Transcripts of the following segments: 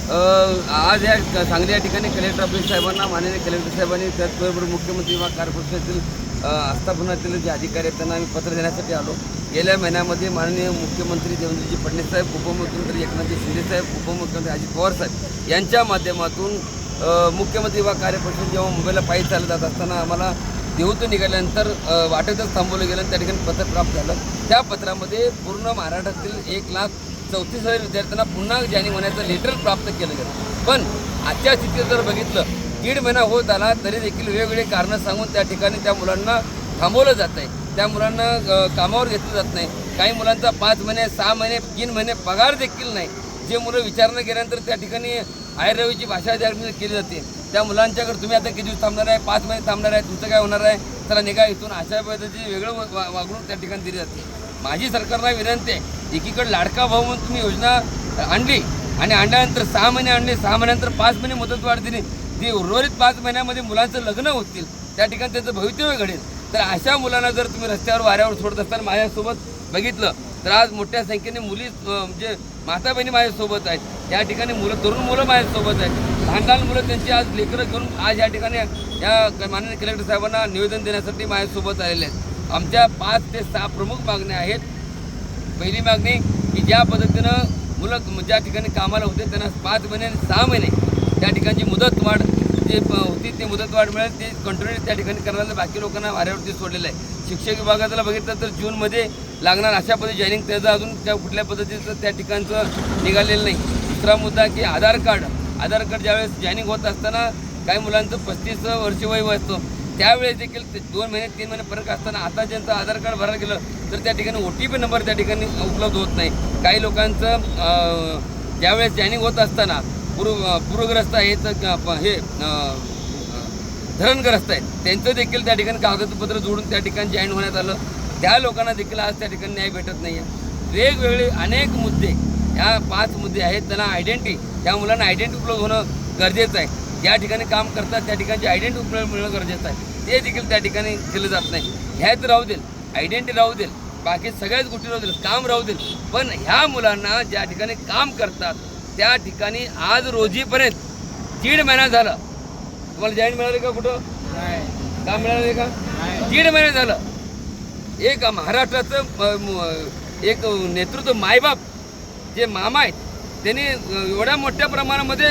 आज या सांगली या ठिकाणी कलेक्टर ऑफिस साहेबांना माननीय कलेक्टर साहेबांनी त्याचबरोबर मुख्यमंत्री विभाग कार्यपक्षातील आस्थापनातील जे अधिकारी आहेत त्यांना आम्ही पत्र देण्यासाठी आलो। गेल्या महिन्यामध्ये माननीय मुख्यमंत्री देवेंद्रजी फडणवीस साहेब, उपमुख्यमंत्री एकनाथजी शिंदे साहेब, उपमुख्यमंत्री अजित पवार साहेब यांच्या माध्यमातून मुख्यमंत्री विभाग कार्यपक्ष जेव्हा मुंबईला पायी चालत जात असताना आम्हाला देहूतून निघाल्यानंतर वाटेतच थांबवलं गेलं आणि त्या ठिकाणी पत्र प्राप्त झालं। त्या पत्रामध्ये पूर्ण महाराष्ट्रातील 1,34,000 विद्यार्थ्यांना पुन्हा जॉईनिंग होण्याचं लेटर प्राप्त केलं गेलं। पण आजच्या स्थितीत जर बघितलं, 1.5 महिना होत आला तरी देखील वेगवेगळे कारणं सांगून त्या ठिकाणी त्या मुलांना थांबवलं जात आहे, त्या मुलांना कामावर घेतलं जात नाही। काही मुलांचा 5 महिने, 6 महिने, 3 महिने पगार देखील नाही। जे मुलं विचारणा केल्यानंतर त्या ठिकाणी आयरवीची भाषा ज्या केली जाते, त्या मुलांच्याकडे तुम्ही आता किती दिवस थांबणार आहे, 5 महिने थांबणार आहे, तुमचं काय होणार आहे, चला निघा इथून, अशा पद्धतीची वेगळं वागणूक त्या ठिकाणी दिली जाते। माझी सरकारला विनंती आहे, एकीकडे लाडका भाऊ म्हणून तुम्ही योजना आणली आणि आणल्यानंतर 6 महिने आणले, 6 महिन्यानंतर 5 महिने मुदतवाढ दिली, ती उर्वरित 5 महिन्यामध्ये मुलांचं लग्न होतील, त्या ठिकाणी त्यांचं भवितव्य घडेल। तर अशा मुलांना जर तुम्ही रस्त्यावर वाऱ्यावर सोडत असताना माझ्यासोबत बघितलं तर आज मोठ्या संख्येने मुली म्हणजे माता बहिणी माझ्यासोबत आहेत, त्या ठिकाणी तरुण मुलं माझ्यासोबत आहेत, लहान लहान मुलं त्यांची आज लेकरं घेऊन आज या ठिकाणी या माननीय कलेक्टर साहेबांना निवेदन देण्यासाठी माझ्यासोबत आलेले आहेत। आमच्या 5 ते 6 प्रमुख मागण्या आहेत। पहिली मागणी की ज्या पद्धतीनं मुलं ज्या ठिकाणी कामाला होते त्यांना 5 महिने आणि 6 महिने त्या ठिकाणची मुदतवाढ जे होती ते मुदतवाढ मिळेल, ते कंटिन्यू त्या ठिकाणी करण्याला बाकी लोकांना वाऱ्यावरती सोडलेलं आहे। शिक्षक विभागाला बघितलं तर जूनमध्ये लागणार अशा पद्धती जॉईनिंग त्याचं अजून त्या कुठल्या पद्धतीचं त्या ठिकाणचं निघालेलं नाही। दुसरा मुद्दा की आधार कार्ड ज्यावेळेस जॉईनिंग होत असताना काही मुलांचं 35 वर्ष वय असतं, त्यावेळेस देखील 2 महिने 3 महिने फरक असताना आता ज्यांचं आधार कार्ड भरायला गेलं तर त्या ठिकाणी OTP नंबर त्या ठिकाणी उपलब्ध होत नाही। काही लोकांचं ज्यावेळेस जॉईनिंग होत असताना पूरग्रस्त आहेत, हे धरणग्रस्त आहेत, त्यांचं देखील त्या ठिकाणी कागदपत्र जोडून त्या ठिकाणी जॉईन होण्यात आलं, त्या लोकांना देखील आज त्या ठिकाणी न्याय भेटत नाही आहे। वेगवेगळे अनेक मुद्दे, ह्या 5 मुद्दे आहेत, त्यांना त्या मुलांना आयडेंटिटी उपलब्ध होणं गरजेचं आहे। ज्या ठिकाणी काम करतात त्या ठिकाणची आयडेंटिटी उपलब्ध मिळणं गरजेचं आहे, ते देखील त्या ठिकाणी केलं जात नाही। ह्यात राहू देईल, आयडेंटिटी राहू देईल, बाकी सगळ्याच गोष्टी राहू देईल, काम राहू देईल, पण ह्या मुलांना ज्या ठिकाणी काम करतात त्या ठिकाणी आज रोजीपर्यंत 1.5 महिना झाला, तुम्हाला जॉईन मिळाले का? कुठं काम मिळाले का? 1.5 महिने झालं। एक महाराष्ट्राचं एक नेतृत्व मायबाप जे मामा आहेत त्यांनी एवढ्या मोठ्या प्रमाणामध्ये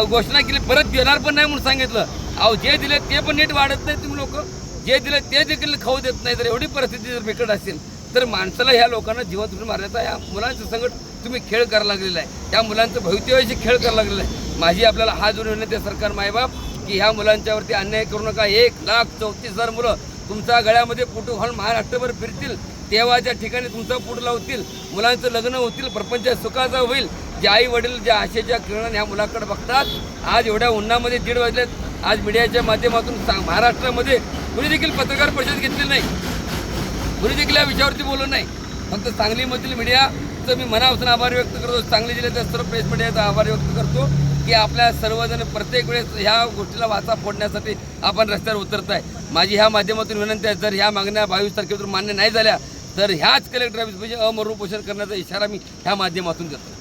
घोषणा केली, परत देणार पण नाही म्हणून सांगितलं। अहो, जे दिले ते पण नीट वाढत नाही, तुम्ही लोक जे दिले ते देखील खाऊ देत नाही। तर एवढी परिस्थिती जर बिकट असेल तर माणसाला ह्या लोकांना जिवंत उठून मारण्याचा या मुलांच्या संकट तुम्ही खेळ करायला लागलेला आहे, त्या मुलांचं भवितव्याशी खेळ करायला लागलेला आहे। माझी आपल्याला हात जोडून विनंती आहे सरकार मायबाप की ह्या मुलांच्यावरती अन्याय करू नका। 1,34,000 मुलं तुमच्या गळ्यामध्ये फोटो घालून महाराष्ट्रभर फिरतील, तेव्हाच्या ठिकाणी तुमचा पोट लावतील, मुलांचं लग्न होतील, प्रपंच सुखाचा होईल। जे आई वडील ज्या आशेच्या किरण ह्या मुलाकडे बघतात, आज एवढ्या उन्हामध्ये 1:30 वाजलेत, आज मीडियाच्या माध्यमातून महाराष्ट्रामध्ये कुणी देखील पत्रकार परिषद घेतली नाही, कुणी देखील या विषयावरती बोललं नाही। फक्त सांगलीमधील मीडियाचं मी मनापासून आभार व्यक्त करतो, सांगली जिल्ह्याच्या सर्व प्रेस मीडियाचा आभार व्यक्त करतो की आपल्या सर्वजण प्रत्येक वेळेस ह्या गोष्टीला वाचा फोडण्यासाठी आपण रस्त्यावर उतरत आहे। माझी ह्या माध्यमातून विनंती आहे, जर ह्या मागण्या 22 तारखेपासून मान्य नाही झाल्या तर ह्याच कलेक्टर ऑफिस म्हणजे अमरण उपोषण करण्याचा इशारा मी ह्या माध्यमातून देतो।